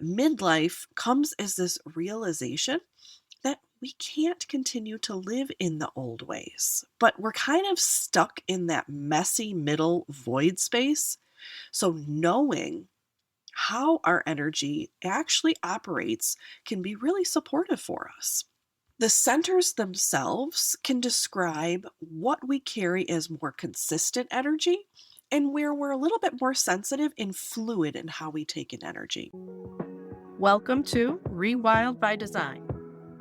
Midlife comes as this realization that we can't continue to live in the old ways, but we're kind of stuck in that messy middle void space. So, knowing how our energy actually operates can be really supportive for us. The centers themselves can describe what we carry as more consistent energy and where we're a little bit more sensitive and fluid in how we take in energy. Welcome to Rewild by Design,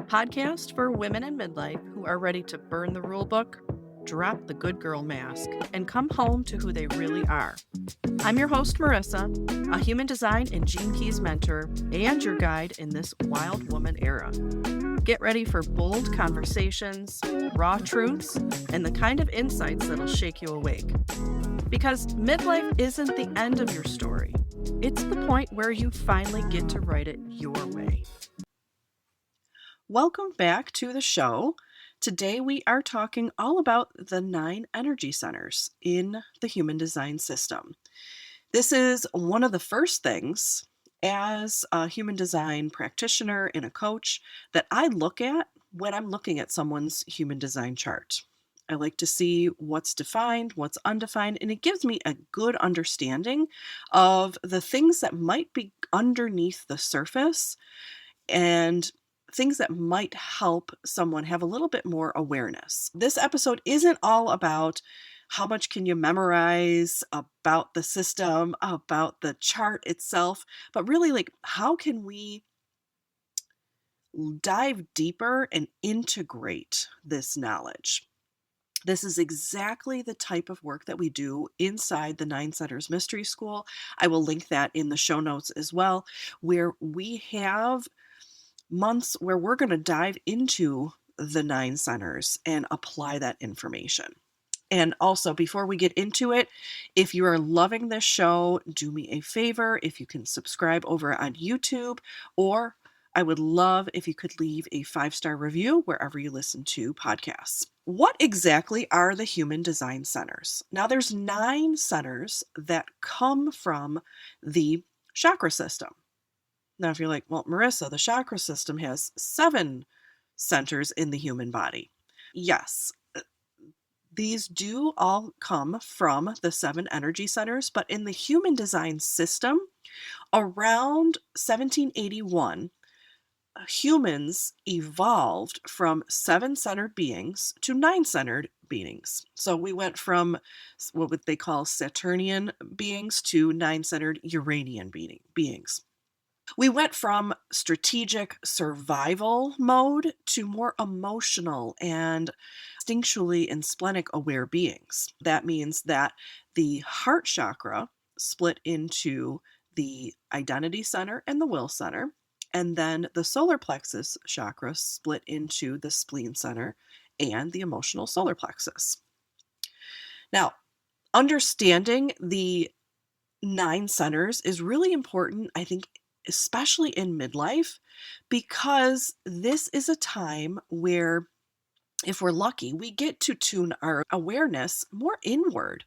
podcast for women in midlife who are ready to burn the rule book, drop the good girl mask, and come home to who they really are. I'm your host, Marissa, a human design and Gene Keys mentor and your guide in this wild woman era. Get ready for bold conversations, raw truths, and the kind of insights that'll shake you awake. Because midlife isn't the end of your story. It's the point where you finally get to write it your way. Welcome back to the show. Today we are talking all about the 9 energy centers in the human design system. This is one of the first things as a human design practitioner and a coach that I look at when I'm looking at someone's human design chart. I like to see what's defined, what's undefined, and it gives me a good understanding of the things that might be underneath the surface and things that might help someone have a little bit more awareness. This episode isn't all about how much can you memorize about the system, about the chart itself, but really like how can we dive deeper and integrate this knowledge. This is exactly the type of work that we do inside the 9 Centers Mystery School. I will link that in the show notes as well, where we have months where we're going to dive into the 9 centers and apply that information. And also, before we get into it, if you are loving this show, do me a favor if you can subscribe over on YouTube, or I would love if you could leave a 5-star review wherever you listen to podcasts. What exactly are the human design centers? Now, there's 9 centers that come from the chakra system. Now, if you're like, well, Marissa, the chakra system has 7 centers in the human body. Yes, these do all come from the 7 energy centers, but in the human design system, around 1781, humans evolved from 7-centered beings to 9-centered beings. So we went from what they call Saturnian beings to 9-centered Uranian beings. We went from strategic survival mode to more emotional and instinctually and splenic aware beings. That means that the heart chakra split into the identity center and the will center, and then the solar plexus chakra split into the spleen center and the emotional solar plexus. Now, understanding the 9 centers is really important, I think, especially in midlife, because this is a time where, if we're lucky, we get to tune our awareness more inward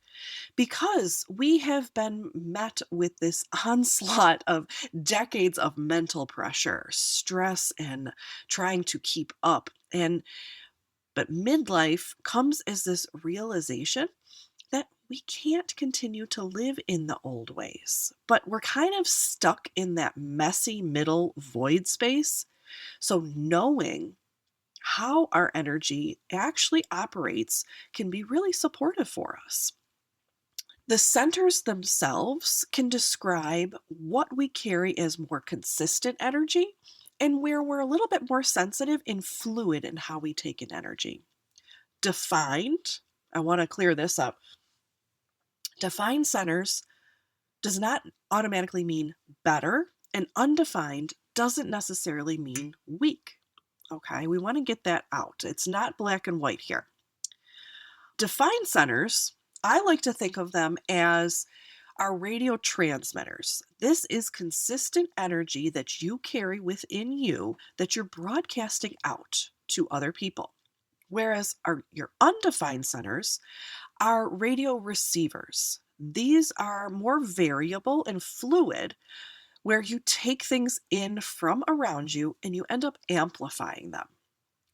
because we have been met with this onslaught of decades of mental pressure, stress, and trying to keep up. But midlife comes as this realization that we can't continue to live in the old ways, but we're kind of stuck in that messy middle void space. So, knowing how our energy actually operates can be really supportive for us. The centers themselves can describe what we carry as more consistent energy and where we're a little bit more sensitive and fluid in how we take in energy. Defined, I want to clear this up. Defined centers does not automatically mean better, and undefined doesn't necessarily mean weak. Okay, we want to get that out. It's not black and white here. Defined centers, I like to think of them as our radio transmitters. This is consistent energy that you carry within you that you're broadcasting out to other people. Whereas your undefined centers are radio receivers. These are more variable and fluid, where you take things in from around you and you end up amplifying them.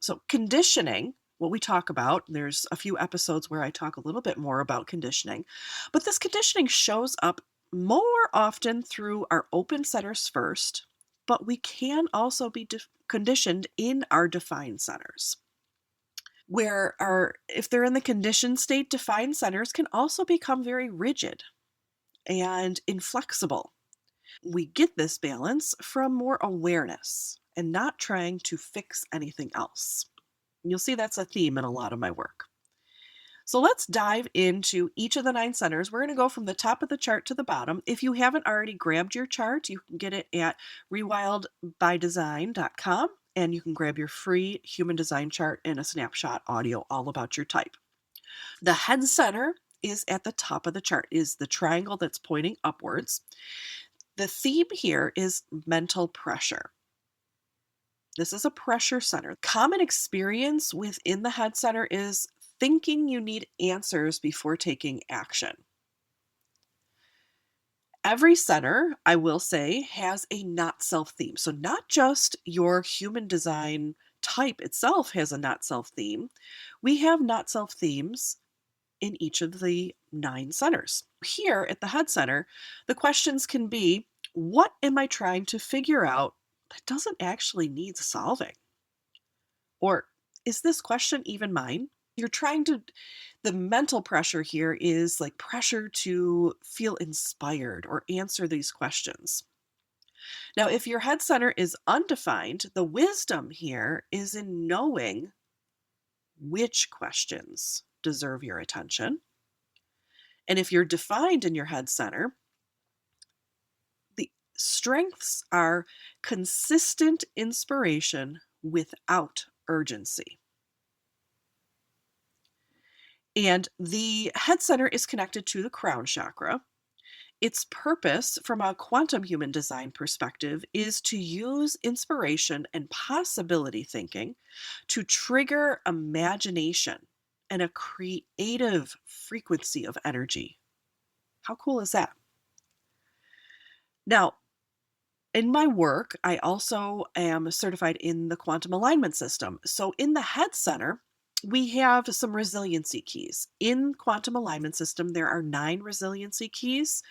So, conditioning, what we talk about, there's a few episodes where I talk a little bit more about conditioning, but this conditioning shows up more often through our open centers first, but we can also be conditioned in our defined centers. Where our, if they're in the conditioned state, defined centers can also become very rigid and inflexible. We get this balance from more awareness and not trying to fix anything else. You'll see that's a theme in a lot of my work. So let's dive into each of the 9 centers. We're going to go from the top of the chart to the bottom. If you haven't already grabbed your chart, you can get it at rewildbydesign.com, and you can grab your free human design chart and a snapshot audio all about your type. The head center is at the top of the chart, is the triangle that's pointing upwards. The theme here is mental pressure. This is a pressure center. Common experience within the head center is thinking you need answers before taking action. Every center, I will say, has a not self theme. So, not just your human design type itself has a not self theme. We have not self themes in each of the 9 centers. Here at the head center, the questions can be, what am I trying to figure out that doesn't actually need solving? Or is this question even mine? You're trying to, the mental pressure here is like pressure to feel inspired or answer these questions. Now, if your head center is undefined, the wisdom here is in knowing which questions deserve your attention. And if you're defined in your head center, the strengths are consistent inspiration without urgency. And the head center is connected to the crown chakra. Its purpose from a quantum human design perspective is to use inspiration and possibility thinking to trigger imagination and a creative frequency of energy. How cool is that? Now, in my work, I also am certified in the quantum alignment system. So in the head center, we have some resiliency keys. In quantum alignment system, there are 9 resiliency keys,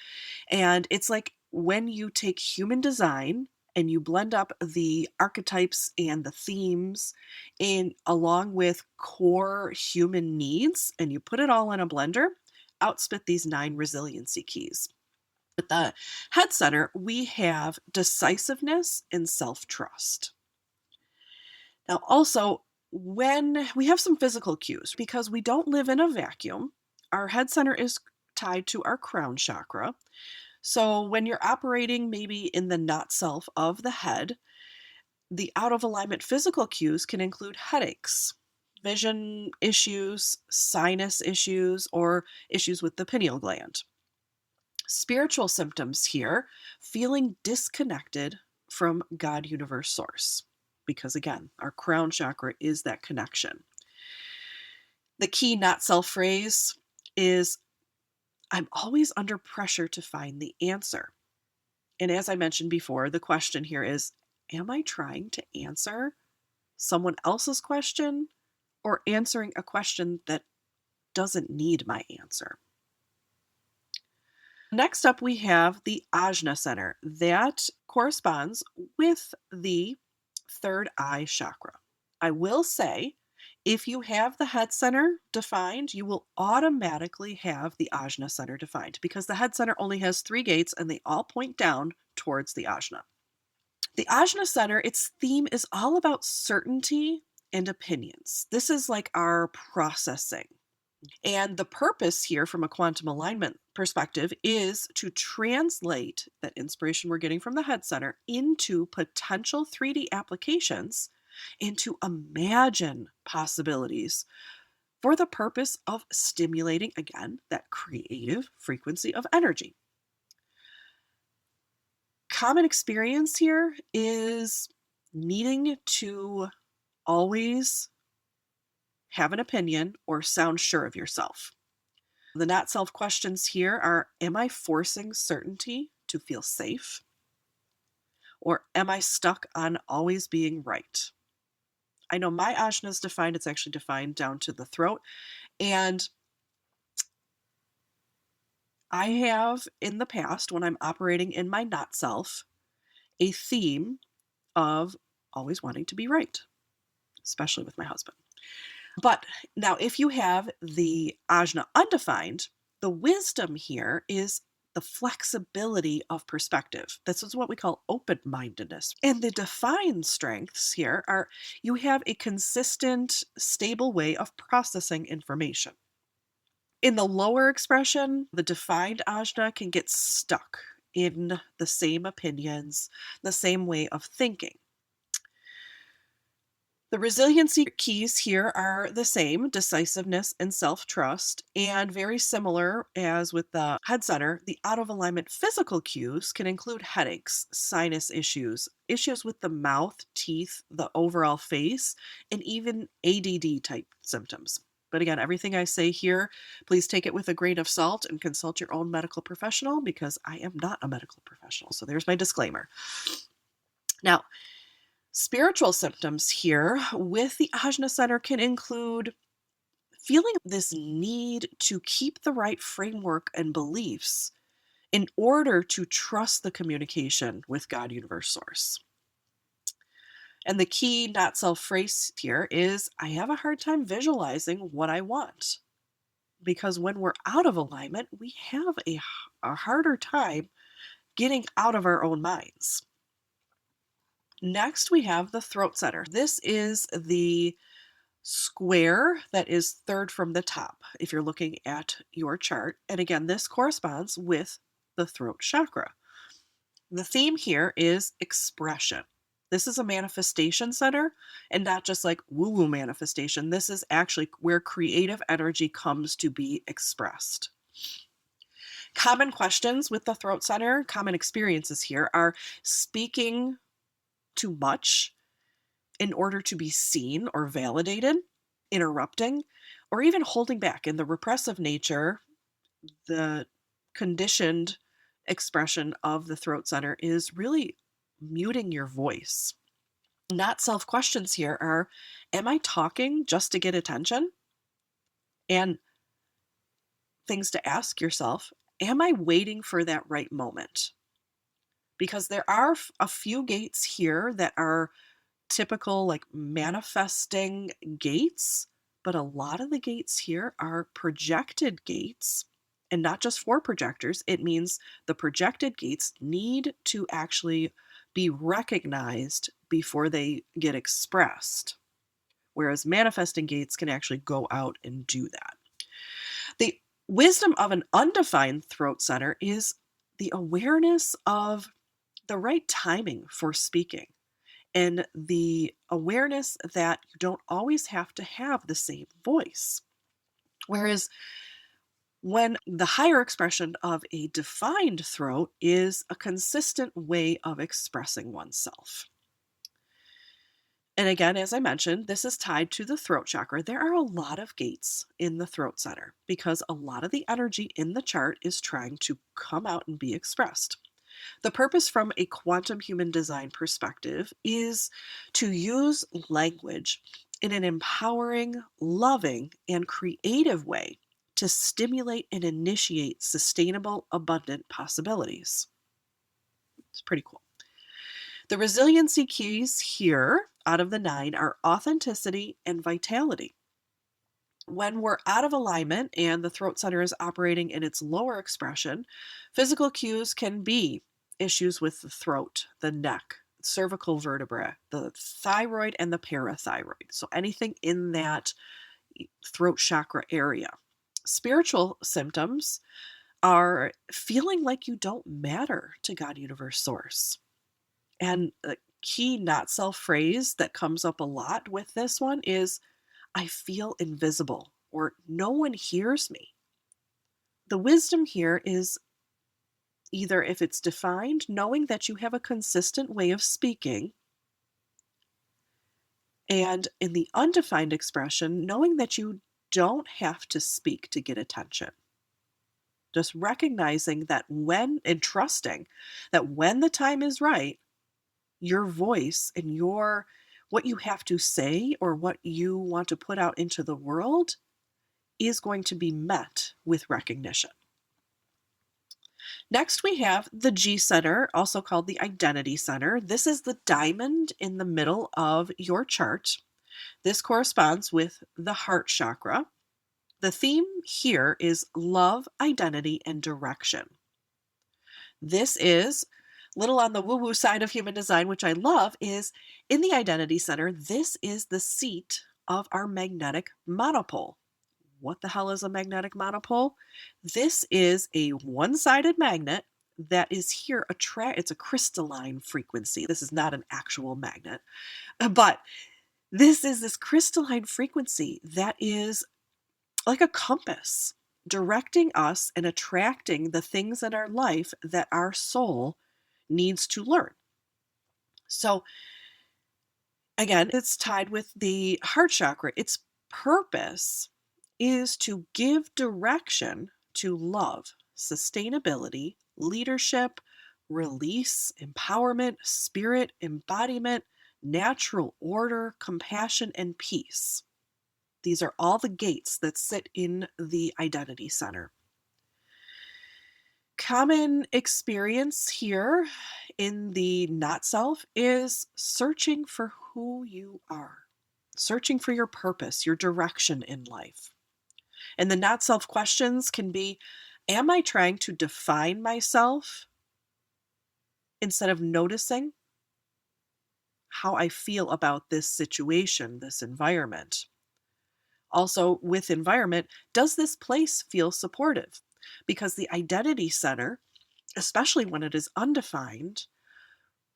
and it's like when you take human design and you blend up the archetypes and the themes in along with core human needs and you put it all in a blender, outspit these 9 resiliency keys. With the head center, we have decisiveness and self trust. Now, also, when we have some physical cues, because we don't live in a vacuum, our head center is tied to our crown chakra. So, when you're operating maybe in the not self of the head, the out of alignment physical cues can include headaches, vision issues, sinus issues, or issues with the pineal gland. Spiritual symptoms here, feeling disconnected from God, universe, source. Because again, our crown chakra is that connection. The key not self phrase is, I'm always under pressure to find the answer. And as I mentioned before, the question here is, am I trying to answer someone else's question or answering a question that doesn't need my answer? Next up, we have the Ajna Center. That corresponds with the third eye chakra. I will say, if you have the head center defined, you will automatically have the Ajna Center defined because the head center only has 3 gates and they all point down towards the Ajna. The Ajna Center, its theme is all about certainty and opinions. This is like our processing. And the purpose here from a quantum alignment perspective is to translate that inspiration we're getting from the head center into potential 3D applications and to imagine possibilities for the purpose of stimulating, again, that creative frequency of energy. Common experience here is needing to always have an opinion or sound sure of yourself. The not self questions here are, am I forcing certainty to feel safe? Or am I stuck on always being right? I know my ajna is defined, it's actually defined down to the throat. And I have in the past, when I'm operating in my not self, a theme of always wanting to be right, especially with my husband. But now, if you have the ajna undefined, the wisdom here is the flexibility of perspective. This is what we call open mindedness. And the defined strengths here are you have a consistent, stable way of processing information. In the lower expression, the defined ajna can get stuck in the same opinions, the same way of thinking. The resiliency keys here are the same: decisiveness and self trust. And very similar as with the head center, the out of alignment physical cues can include headaches, sinus issues, issues with the mouth, teeth, the overall face, and even ADD type symptoms. But again, everything I say here, please take it with a grain of salt and consult your own medical professional because I am not a medical professional. So there's my disclaimer. Now, spiritual symptoms here with the Ajna Center can include feeling this need to keep the right framework and beliefs in order to trust the communication with God, Universe, Source. And the key not self phrase here is I have a hard time visualizing what I want. Because when we're out of alignment, we have a harder time getting out of our own minds. Next, we have the throat center. This is the square that is third from the top if you're looking at your chart. And again, this corresponds with the throat chakra. The theme here is expression. This is a manifestation center and not just like woo woo manifestation. This is actually where creative energy comes to be expressed. Common questions with the throat center, common experiences here are speaking too much in order to be seen or validated, interrupting, or even holding back. In the repressive nature, the conditioned expression of the throat center is really muting your voice. Not self questions here are: am I talking just to get attention? And things to ask yourself: am I waiting for that right moment? Because there are a few gates here that are typical, like manifesting gates, but a lot of the gates here are projected gates. And not just for projectors, it means the projected gates need to actually be recognized before they get expressed. Whereas manifesting gates can actually go out and do that. The wisdom of an undefined throat center is the awareness of the right timing for speaking and the awareness that you don't always have to have the same voice. Whereas when the higher expression of a defined throat is a consistent way of expressing oneself. And again, as I mentioned, this is tied to the throat chakra. There are a lot of gates in the throat center because a lot of the energy in the chart is trying to come out and be expressed. The purpose from a quantum human design perspective is to use language in an empowering, loving, and creative way to stimulate and initiate sustainable, abundant possibilities. It's pretty cool. The resiliency keys here out of the 9 are authenticity and vitality. When we're out of alignment and the throat center is operating in its lower expression, physical cues can be issues with the throat, the neck, cervical vertebra, the thyroid, and the parathyroid. So anything in that throat chakra area. Spiritual symptoms are feeling like you don't matter to God, Universe, Source. And the key not self phrase that comes up a lot with this one is I feel invisible or no one hears me. The wisdom here is either, if it's defined, knowing that you have a consistent way of speaking, and in the undefined expression, knowing that you don't have to speak to get attention. Just recognizing that when and trusting that when the time is right, your voice and your what you have to say or what you want to put out into the world is going to be met with recognition. Next, we have the G center, also called the identity center. This is the diamond in the middle of your chart. This corresponds with the heart chakra. The theme here is love, identity, and direction. This is little on the woo-woo side of human design, which I love, is in the identity center. This is the seat of our magnetic monopole. What the hell is a magnetic monopole? This is a one-sided magnet that is here it's a crystalline frequency. This is not an actual magnet, but this is this crystalline frequency that is like a compass directing us and attracting the things in our life that our soul needs to learn. So again, it's tied with the heart chakra. Its purpose is to give direction to love, sustainability, leadership, release, empowerment, spirit, embodiment, natural order, compassion, and peace. These are all the gates that sit in the identity center. Common experience here in the not self is searching for who you are, searching for your purpose, your direction in life. And the not self questions can be, am I trying to define myself instead of noticing how I feel about this situation, this environment? Also, with environment, does this place feel supportive? Because the identity center, especially when it is undefined,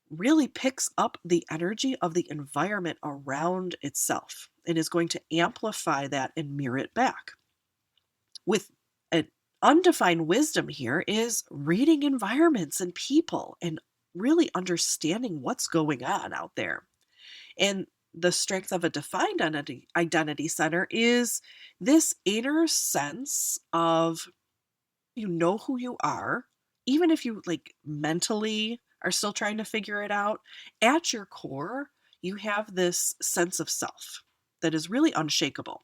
really picks up the energy of the environment around itself and is going to amplify that and mirror it back. With an undefined wisdom here is reading environments and people and really understanding what's going on out there. And the strength of a defined identity center is this inner sense of you know who you are, even if you like mentally are still trying to figure it out. At your core, you have this sense of self that is really unshakable.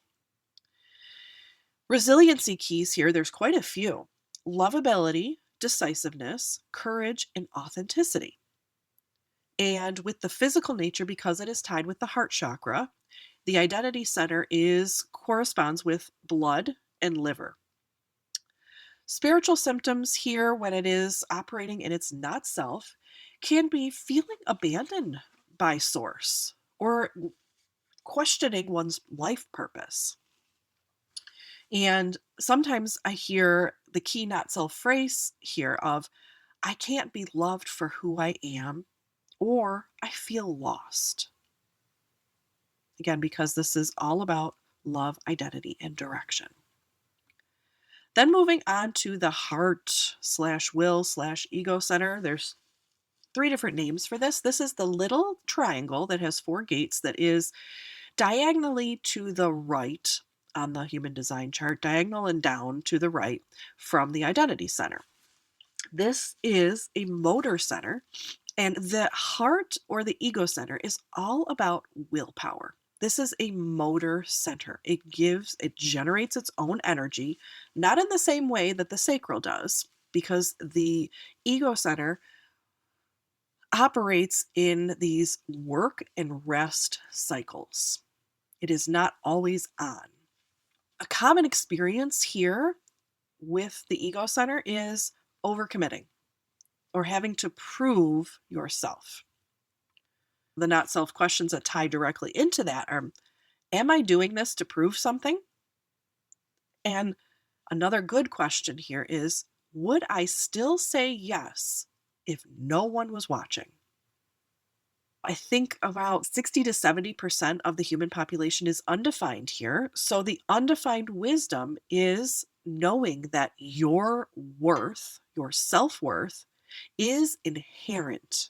Resiliency keys here, there's quite a few: lovability, decisiveness, courage, and authenticity. And with the physical nature, because it is tied with the heart chakra, the identity center corresponds with blood and liver. Spiritual symptoms here, when it is operating in its not self, can be feeling abandoned by source or questioning one's life purpose. And sometimes I hear the key not self phrase here of, I can't be loved for who I am, or I feel lost. Again, because this is all about love, identity, and direction. Then moving on to the heart/will/ego center, there's 3 different names for this. This is the little triangle that has 4 gates that is diagonally to the right on the human design chart, diagonal and down to the right from the identity center. This is a motor center, and the heart or the ego center is all about willpower. This is a motor center. It generates its own energy, not in the same way that the sacral does, because the ego center operates in these work and rest cycles. It is not always on. A common experience here with the ego center is overcommitting or having to prove yourself. The not self questions that tie directly into that are, am I doing this to prove something? And another good question here is, would I still say yes if no one was watching? I think about 60 to 70% of the human population is undefined here. So the undefined wisdom is knowing that your worth, your self-worth, is inherent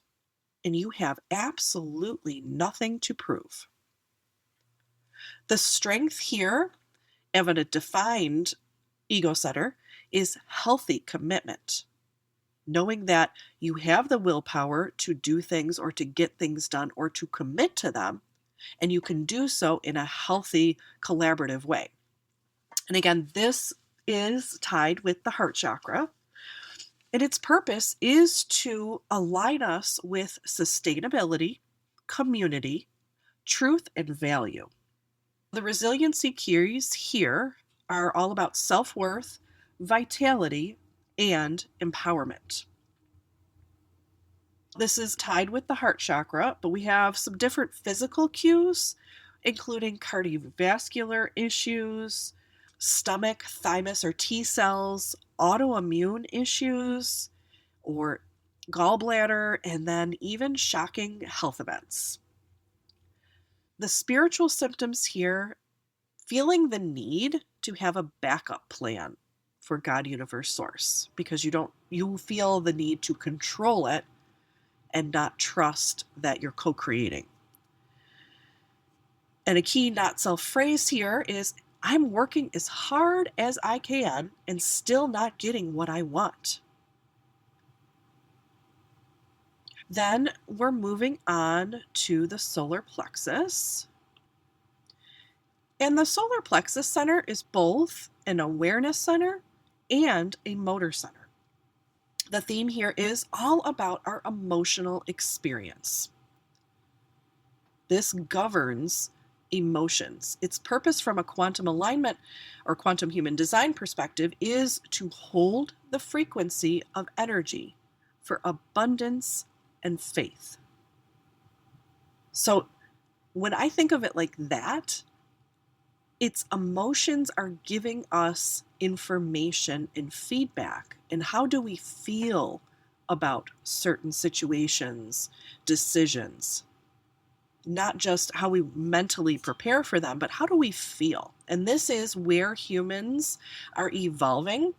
and you have absolutely nothing to prove. The strength here of a defined ego center is healthy commitment. knowing that you have the willpower to do things or to get things done or to commit to them, and you can do so in a healthy, collaborative way. And again, this is tied with the heart chakra, and its purpose is to align us with sustainability, community, truth, and value. The resiliency keys here are all about self worth, vitality, and empowerment. This is tied with the heart chakra, but we have some different physical cues, including cardiovascular issues, stomach, thymus, or T cells, autoimmune issues, or gallbladder, and then even shocking health events. The spiritual symptoms here, feeling the need to have a backup plan for God, universe, source, because you feel the need to control it and not trust that you're co-creating. And a key not self phrase here is, I'm working as hard as I can and still not getting what I want. Then we're moving on to the solar plexus. And the solar plexus center is both an awareness center and a motor center. The theme here is all about our emotional experience. This governs emotions. Its purpose from a quantum alignment or quantum human design perspective is to hold the frequency of energy for abundance and faith. So when I think of it like that, its emotions are giving us information and feedback. And how do we feel about certain situations, decisions? Not just how we mentally prepare for them, but how do we feel? And this is where humans are evolving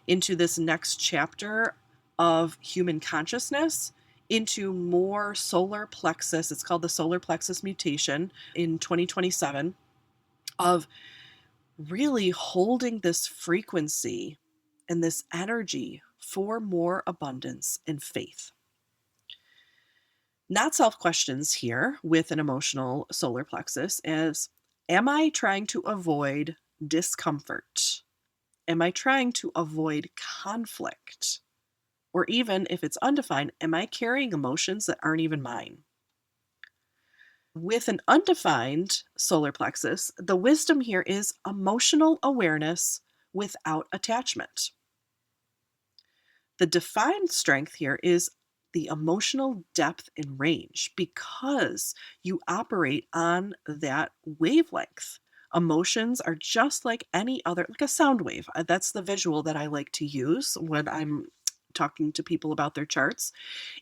into this next chapter of human consciousness, into more solar plexus. It's called the solar plexus mutation in 2027, of really holding this frequency and this energy for more abundance and faith. Not self questions here with an emotional solar plexus is, am I trying to avoid discomfort? Am I trying to avoid conflict? Or even if it's undefined, am I carrying emotions that aren't even mine? With an undefined solar plexus, the wisdom here is emotional awareness without attachment. The defined strength here is the emotional depth and range, because you operate on that wavelength. Emotions are just like any other, like a sound wave. That's the visual that I like to use when I'm talking to people about their charts,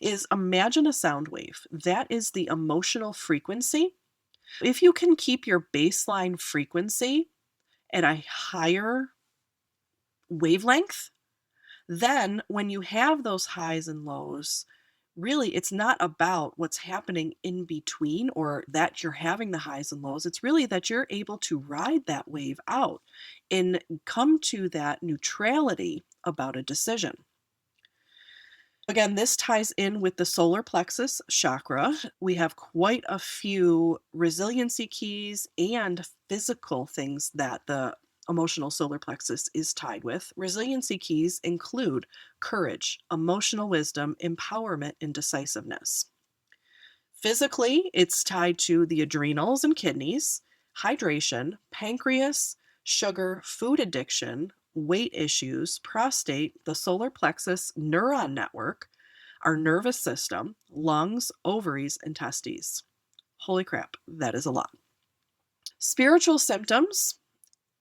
is imagine a sound wave. That is the emotional frequency. If you can keep your baseline frequency at a higher wavelength, then when you have those highs and lows, really it's not about what's happening in between or that you're having the highs and lows. It's really that you're able to ride that wave out and come to that neutrality about a decision. Again, this ties in with the solar plexus chakra. We have quite a few resiliency keys and physical things that the emotional solar plexus is tied with. Resiliency keys include courage, emotional wisdom, empowerment, and decisiveness. Physically, it's tied to the adrenals and kidneys, hydration, pancreas, sugar, food addiction, weight issues, prostate, the solar plexus neuron network, our nervous system, lungs, ovaries, and testes. Holy crap, that is a lot. Spiritual symptoms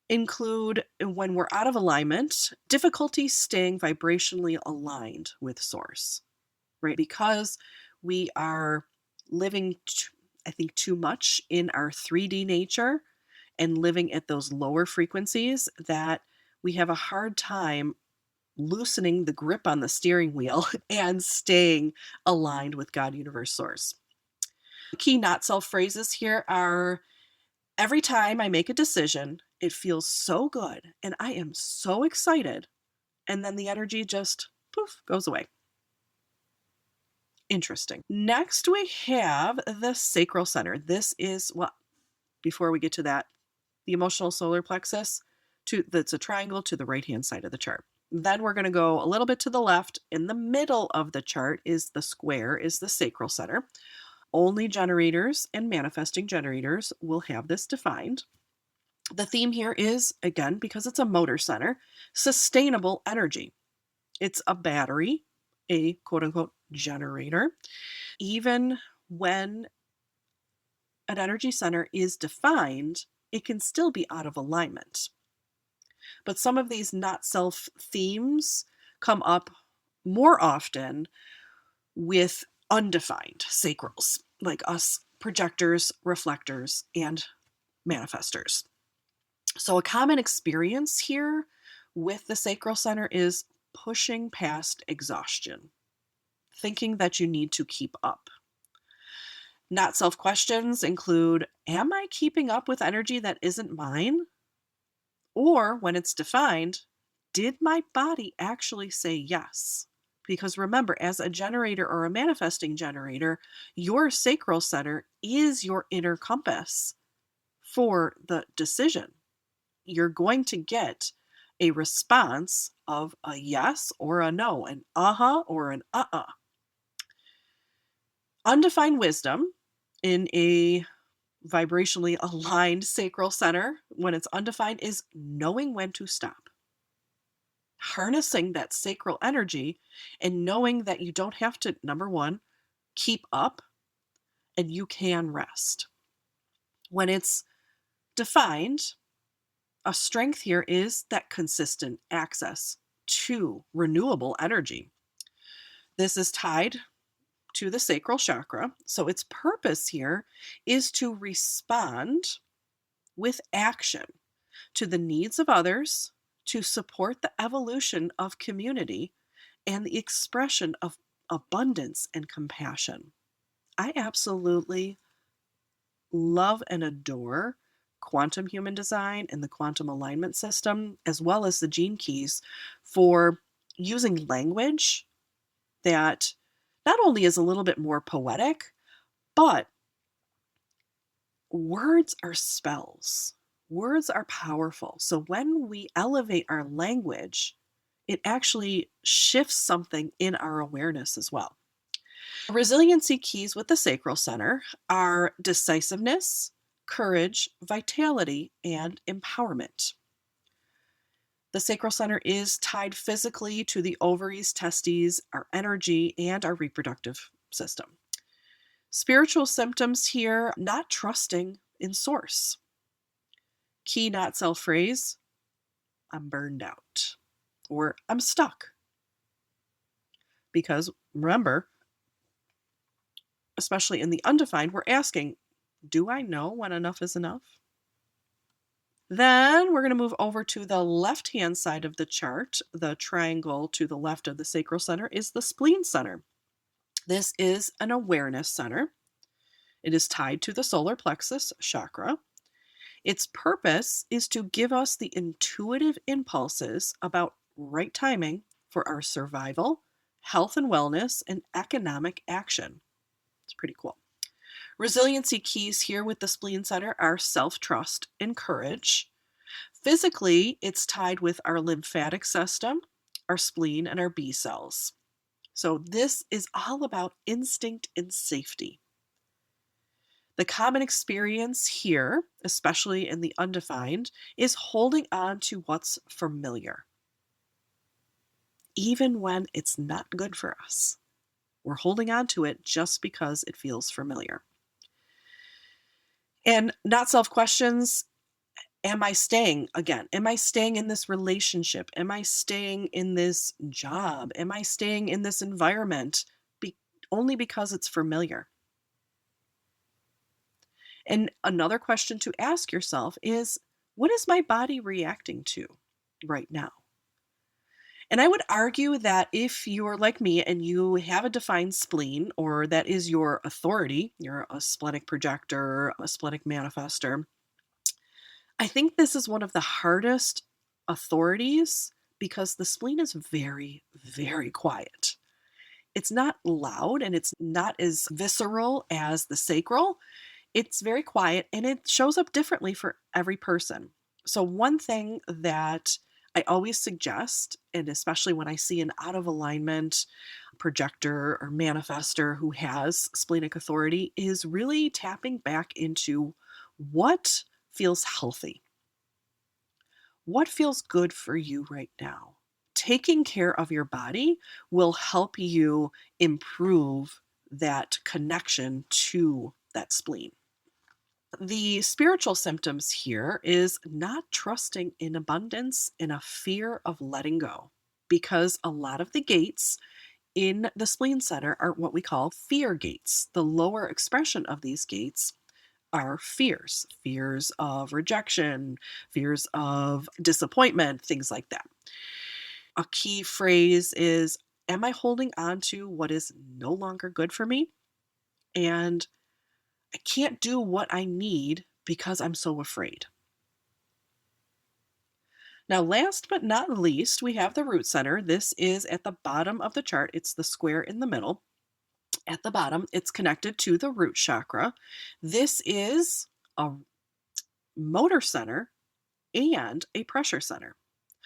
include, when we're out of alignment, difficulty staying vibrationally aligned with source, right? Because we are living, I think, too much in our 3D nature and living at those lower frequencies, that we have a hard time loosening the grip on the steering wheel and staying aligned with God, universe, source. Key not self phrases here are, every time I make a decision, it feels so good and I am so excited. And then the energy just poof, goes away. Interesting. Next, we have the sacral center. This is what, before we get to that, the emotional solar plexus, that's a triangle to the right-hand side of the chart. Then we're going to go a little bit to the left. In the middle of the chart is the square, is the sacral center. Only generators and manifesting generators will have this defined. The theme here is, again, because it's a motor center, sustainable energy. It's a battery, a quote unquote generator. Even when an energy center is defined, it can still be out of alignment. But some of these not self themes come up more often with undefined sacrals, like us projectors, reflectors, and manifestors. So, a common experience here with the sacral center is pushing past exhaustion, thinking that you need to keep up. Not self questions include, am I keeping up with energy that isn't mine? Or when it's defined, did my body actually say yes? Because remember, as a generator or a manifesting generator, your sacral center is your inner compass for the decision. You're going to get a response of a yes or a no, an uh-huh or an uh-uh. Undefined wisdom in a vibrationally aligned sacral center, when it's undefined, is knowing when to stop. Harnessing that sacral energy and knowing that you don't have to, number one, keep up, and you can rest. When it's defined, a strength here is that consistent access to renewable energy. This is tied to the sacral chakra. So its purpose here is to respond with action to the needs of others, to support the evolution of community, and the expression of abundance and compassion. I absolutely love and adore quantum human design and the quantum alignment system, as well as the gene keys, for using language that not only is a little bit more poetic, but words are spells. Words are powerful. So when we elevate our language, it actually shifts something in our awareness as well. Resiliency keys with the sacral center are decisiveness, courage, vitality, and empowerment. The sacral center is tied physically to the ovaries, testes, our energy, and our reproductive system. Spiritual symptoms here, not trusting in source. Key not self phrase, I'm burned out, or I'm stuck. Because remember, especially in the undefined, we're asking, do I know when enough is enough? Then we're going to move over to the left-hand side of the chart. The triangle to the left of the sacral center is the spleen center. This is an awareness center. It is tied to the solar plexus chakra. Its purpose is to give us the intuitive impulses about right timing for our survival, health and wellness, and economic action. It's pretty cool. Resiliency keys here with the spleen center are self-trust and courage. Physically, it's tied with our lymphatic system, our spleen, and our B cells. So this is all about instinct and safety. The common experience here, especially in the undefined, is holding on to what's familiar, even when it's not good for us. We're holding on to it just because it feels familiar. And not self questions. Am I staying again? Am I staying in this relationship? Am I staying in this job? Am I staying in this environment only because it's familiar? And another question to ask yourself is, what is my body reacting to right now? And I would argue that if you're like me and you have a defined spleen, or that is your authority, you're a splenic projector, a splenic manifester, I think this is one of the hardest authorities because the spleen is very, very quiet. It's not loud and it's not as visceral as the sacral. It's very quiet and it shows up differently for every person. So, one thing that I always suggest, and especially when I see an out of alignment projector or manifester who has splenic authority, is really tapping back into what feels healthy. What feels good for you right now? Taking care of your body will help you improve that connection to that spleen. The spiritual symptoms here is not trusting in abundance and a fear of letting go, because a lot of the gates in the spleen center are what we call fear gates. The lower expression of these gates are fears of rejection, fears of disappointment, things like that. A key phrase is, am I holding on to what is no longer good for me? And I can't do what I need because I'm so afraid. Now, last but not least, we have the root center. This is at the bottom of the chart. It's the square in the middle. At the bottom, it's connected to the root chakra. This is a motor center and a pressure center.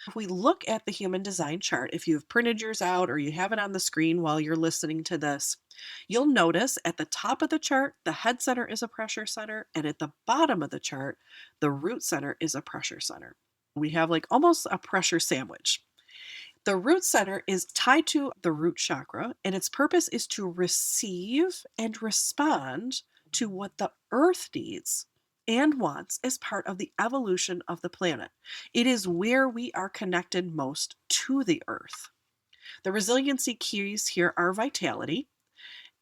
If we look at the human design chart, if you've printed yours out or you have it on the screen while you're listening to this, you'll notice at the top of the chart, the head center is a pressure center, and at the bottom of the chart, the root center is a pressure center. We have like almost a pressure sandwich. The root center is tied to the root chakra, and its purpose is to receive and respond to what the earth needs and wants as part of the evolution of the planet. It is where we are connected most to the earth. The resiliency keys here are vitality.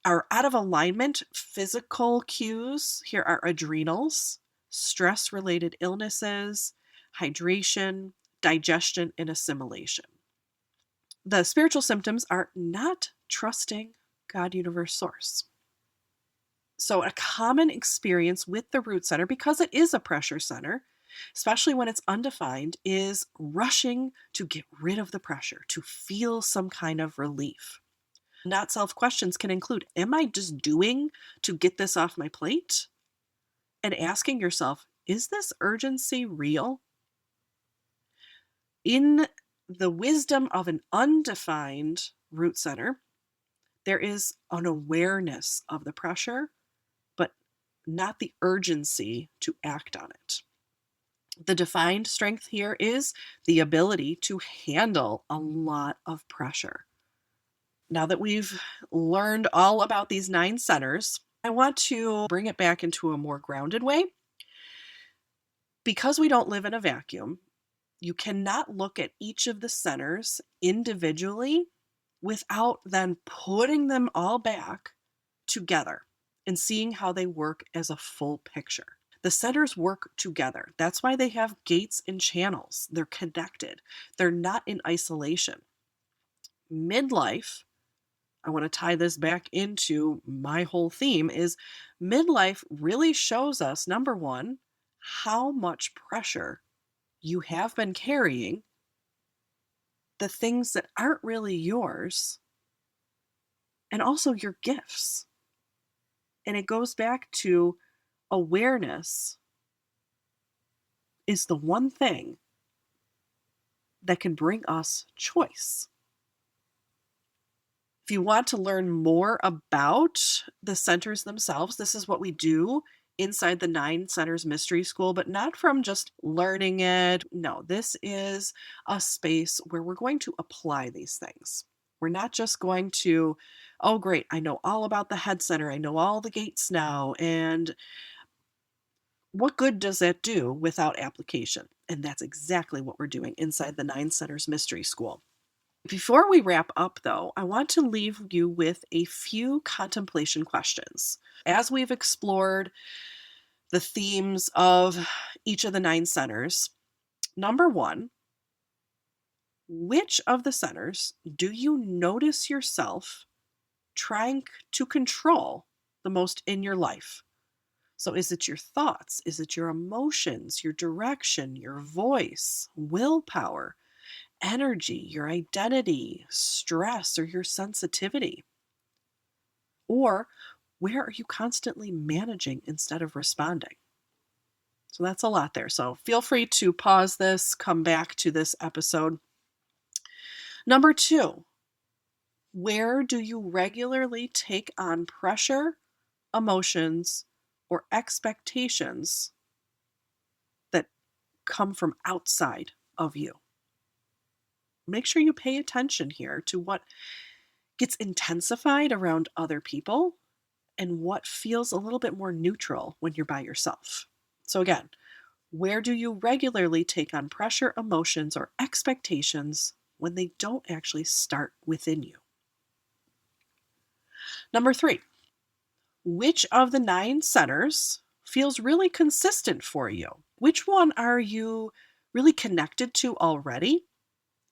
Our out of alignment physical cues here are adrenals, stress related illnesses, hydration, digestion, and assimilation. The spiritual symptoms are not trusting God, universe, source. So, a common experience with the root center, because it is a pressure center, especially when it's undefined, is rushing to get rid of the pressure, to feel some kind of relief. Not self questions can include, am I just doing to get this off my plate? And asking yourself, is this urgency real? In the wisdom of an undefined root center, there is an awareness of the pressure, but not the urgency to act on it. The defined strength here is the ability to handle a lot of pressure. Now that we've learned all about these 9 centers, I want to bring it back into a more grounded way. Because we don't live in a vacuum, you cannot look at each of the centers individually without then putting them all back together and seeing how they work as a full picture. The centers work together. That's why they have gates and channels. They're connected. They're not in isolation. Midlife, I want to tie this back into my whole theme, is midlife really shows us, number one, how much pressure you have been carrying, the things that aren't really yours, and also your gifts. And it goes back to awareness is the one thing that can bring us choice. If you want to learn more about the centers themselves, this is what we do inside the 9 Centers Mystery School, but not from just learning it. No, this is a space where we're going to apply these things. We're not just going to, oh, great, I know all about the head center. I know all the gates now. And what good does that do without application? And that's exactly what we're doing inside the 9 Centers Mystery School. Before we wrap up, though, I want to leave you with a few contemplation questions. As we've explored the themes of each of the 9 centers, number 1, which of the centers do you notice yourself trying to control the most in your life? So is it your thoughts? Is it your emotions, your direction, your voice, willpower? energy, your identity, stress, or your sensitivity? Or where are you constantly managing instead of responding? So that's a lot there. So feel free to pause this, come back to this episode. Number 2, where do you regularly take on pressure, emotions, or expectations that come from outside of you? Make sure you pay attention here to what gets intensified around other people and what feels a little bit more neutral when you're by yourself. So, again, where do you regularly take on pressure, emotions, or expectations when they don't actually start within you? Number 3, which of the 9 centers feels really consistent for you? Which one are you really connected to already?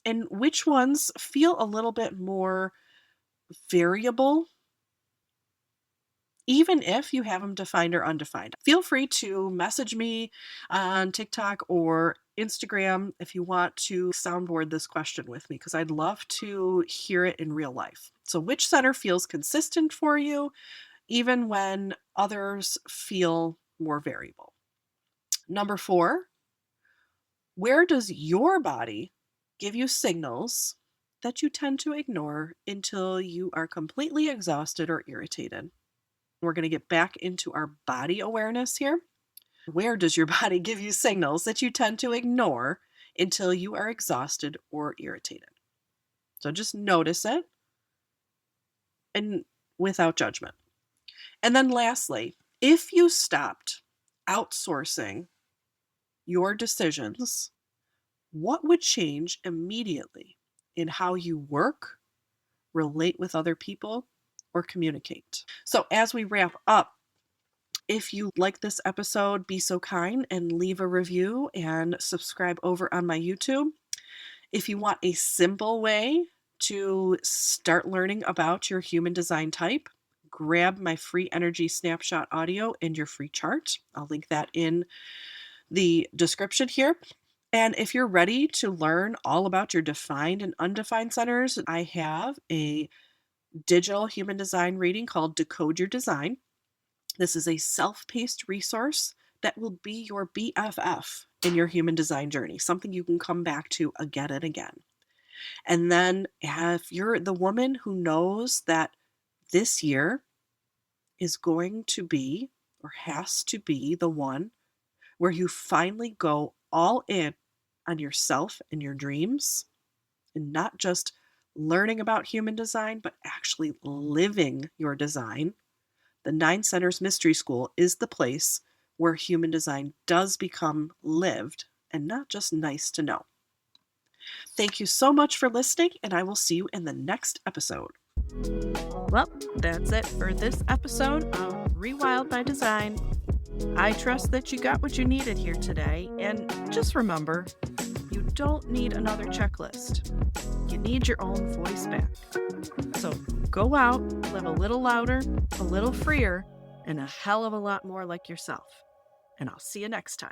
And which ones feel a little bit more variable, even if you have them defined or undefined? Feel free to message me on TikTok or Instagram if you want to soundboard this question with me, because I'd love to hear it in real life. So, which center feels consistent for you, even when others feel more variable? Number 4, where does your body give you signals that you tend to ignore until you are completely exhausted or irritated? We're going to get back into our body awareness here. Where does your body give you signals that you tend to ignore until you are exhausted or irritated? So just notice it and without judgment. And then lastly, if you stopped outsourcing your decisions, what would change immediately in how you work, relate with other people, or communicate? So as we wrap up, if you like this episode, be so kind and leave a review and subscribe over on my YouTube. If you want a simple way to start learning about your human design type, grab my free energy snapshot audio and your free chart. I'll link that in the description here. And if you're ready to learn all about your defined and undefined centers, I have a digital human design reading called Decode Your Design. This is a self-paced resource that will be your BFF in your human design journey, something you can come back to again and again. And then if you're the woman who knows that this year is going to be or has to be the one where you finally go all in on yourself and your dreams, and not just learning about human design, but actually living your design, the 9 Centers Mystery School is the place where human design does become lived and not just nice to know. Thank you so much for listening, and I will see you in the next episode. Well, that's it for this episode of Rewild by Design. I trust that you got what you needed here today, and just remember, you don't need another checklist. You need your own voice back. So go out, live a little louder, a little freer, and a hell of a lot more like yourself. And I'll see you next time.